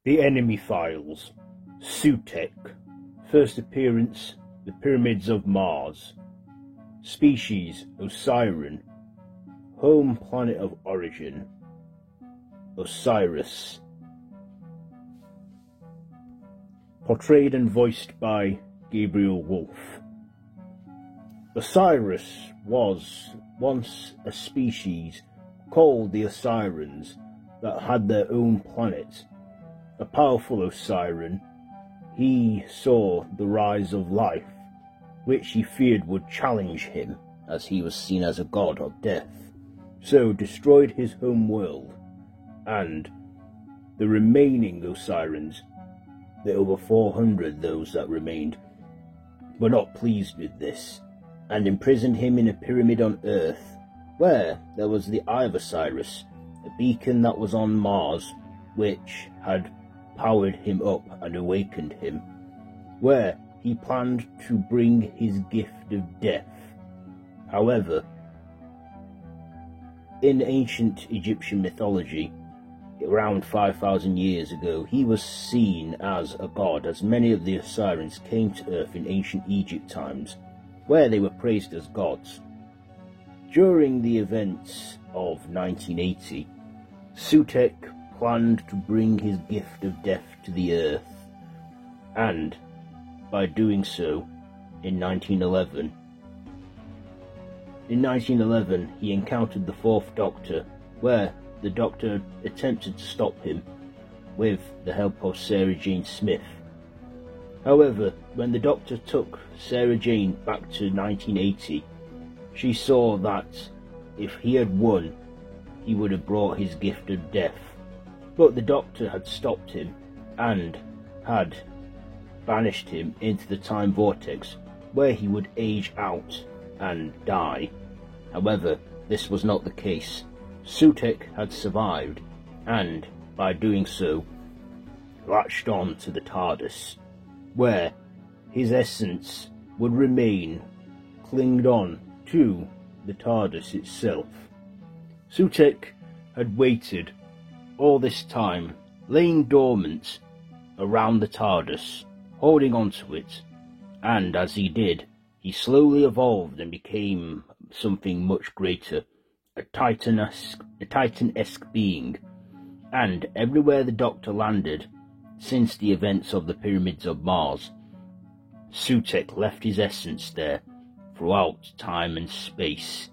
The Enemy Files. Sutekh. First appearance, the Pyramids of Mars. Species, Osiran. Home planet of origin, Osiris. Portrayed and voiced by Gabriel Wolf. Osiris was once a species called the Osirans that had their own planet. A powerful Osiran, he saw the rise of life, which he feared would challenge him, as he was seen as a god of death, so destroyed his home world, and the remaining Osirans, the over 400 those that remained, were not pleased with this, and imprisoned him in a pyramid on Earth, where there was the Eye of Osiris, a beacon that was on Mars, which had powered him up and awakened him, where he planned to bring his gift of death. However, in ancient Egyptian mythology, around 5,000 years ago, he was seen as a god, as many of the Osirans came to Earth in ancient Egypt times, where they were praised as gods. During the events of 1980, Sutekh planned to bring his gift of death to the Earth, and by doing so, in 1911, he encountered the Fourth Doctor, where the Doctor attempted to stop him with the help of Sarah Jane Smith. However, when the Doctor took Sarah Jane back to 1980, she saw that if he had won, he would have brought his gift of death. But the Doctor had stopped him and had banished him into the time vortex, where he would age out and die. However, this was not the case. Sutekh had survived, and by doing so, latched on to the TARDIS, where his essence would remain clinged on to the TARDIS itself. Sutekh had waited all this time, laying dormant around the TARDIS, holding on to it, and as he did, he slowly evolved and became something much greater, a Titan-esque being, and everywhere the Doctor landed, since the events of the Pyramids of Mars, Sutekh left his essence there throughout time and space,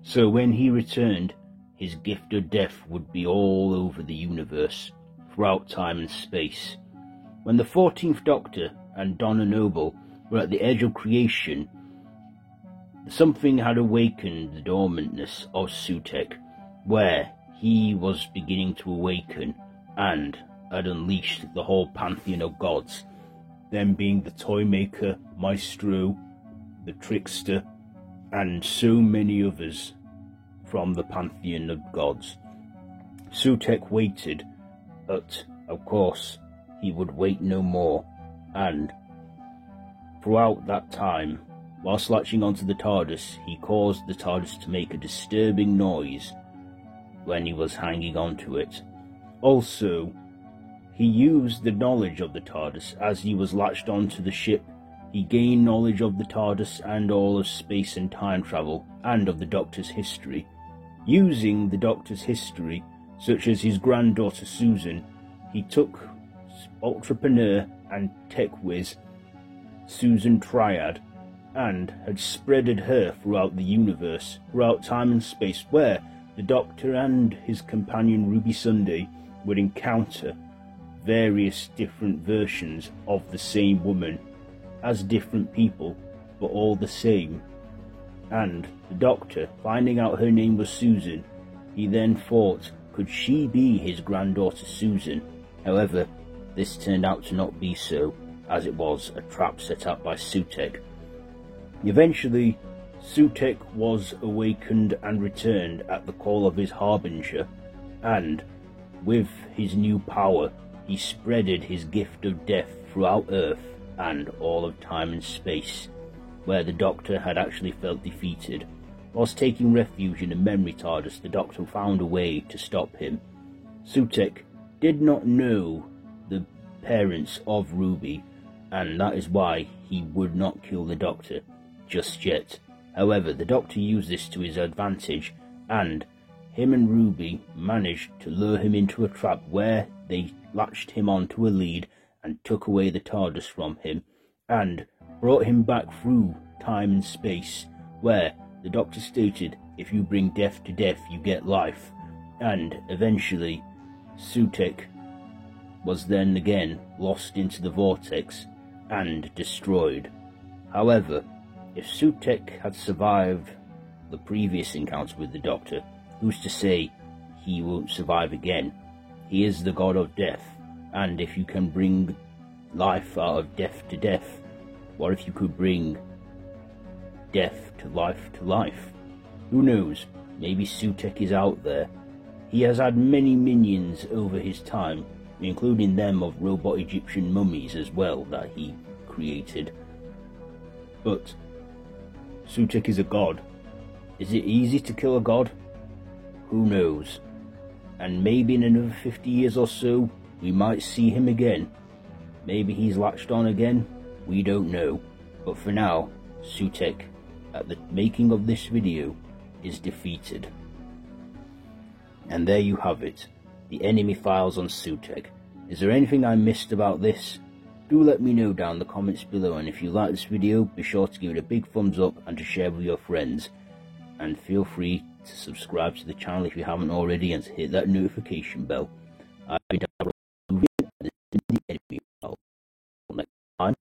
so when he returned, his gift of death would be all over the universe, throughout time and space. When the 14th Doctor and Donna Noble were at the edge of creation, something had awakened the dormantness of Sutekh, where he was beginning to awaken and had unleashed the whole pantheon of gods, them being the Toymaker, Maestro, the Trickster, and so many others from the pantheon of gods. Sutekh waited, but of course he would wait no more, and throughout that time, whilst latching onto the TARDIS, he caused the TARDIS to make a disturbing noise when he was hanging onto it. Also, he used the knowledge of the TARDIS as he was latched onto the ship. He gained knowledge of the TARDIS and all of space and time travel, and of the Doctor's history. Using the Doctor's history, such as his granddaughter Susan, he took entrepreneur and tech whiz Susan Triad, and had spreaded her throughout the universe, throughout time and space, where the Doctor and his companion Ruby Sunday would encounter various different versions of the same woman, as different people, but all the same. And the Doctor, finding out her name was Susan, he then thought, could she be his granddaughter Susan? However, this turned out to not be so, as it was a trap set up by Sutekh. Eventually, Sutekh was awakened and returned at the call of his Harbinger, and with his new power, he spreaded his gift of death throughout Earth and all of time and space, where the Doctor had actually felt defeated. Whilst taking refuge in a memory TARDIS, the Doctor found a way to stop him. Sutekh did not know the parents of Ruby, and that is why he would not kill the Doctor just yet. However, the Doctor used this to his advantage, and him and Ruby managed to lure him into a trap where they latched him onto a lead and took away the TARDIS from him, and brought him back through time and space, where the Doctor stated, if you bring death to death, you get life. And eventually, Sutekh was then again lost into the vortex and destroyed. However, if Sutekh had survived the previous encounter with the Doctor, who's to say he won't survive again? He is the god of death, and if you can bring life out of death to death, what if you could bring death to life to life? Who knows? Maybe Sutekh is out there. He has had many minions over his time, including them of robot Egyptian mummies as well that he created. But Sutekh is a god. Is it easy to kill a god? Who knows? And maybe in another 50 years or so, we might see him again. Maybe he's latched on again, we don't know. But for now, Sutekh, at the making of this video, is defeated. And there you have it, the enemy files on Sutekh. Is there anything I missed about this? Do let me know down in the comments below, and if you like this video, be sure to give it a big thumbs up and to share with your friends. And feel free to subscribe to the channel if you haven't already, and to hit that notification bell. I've been the enemy file. Next time.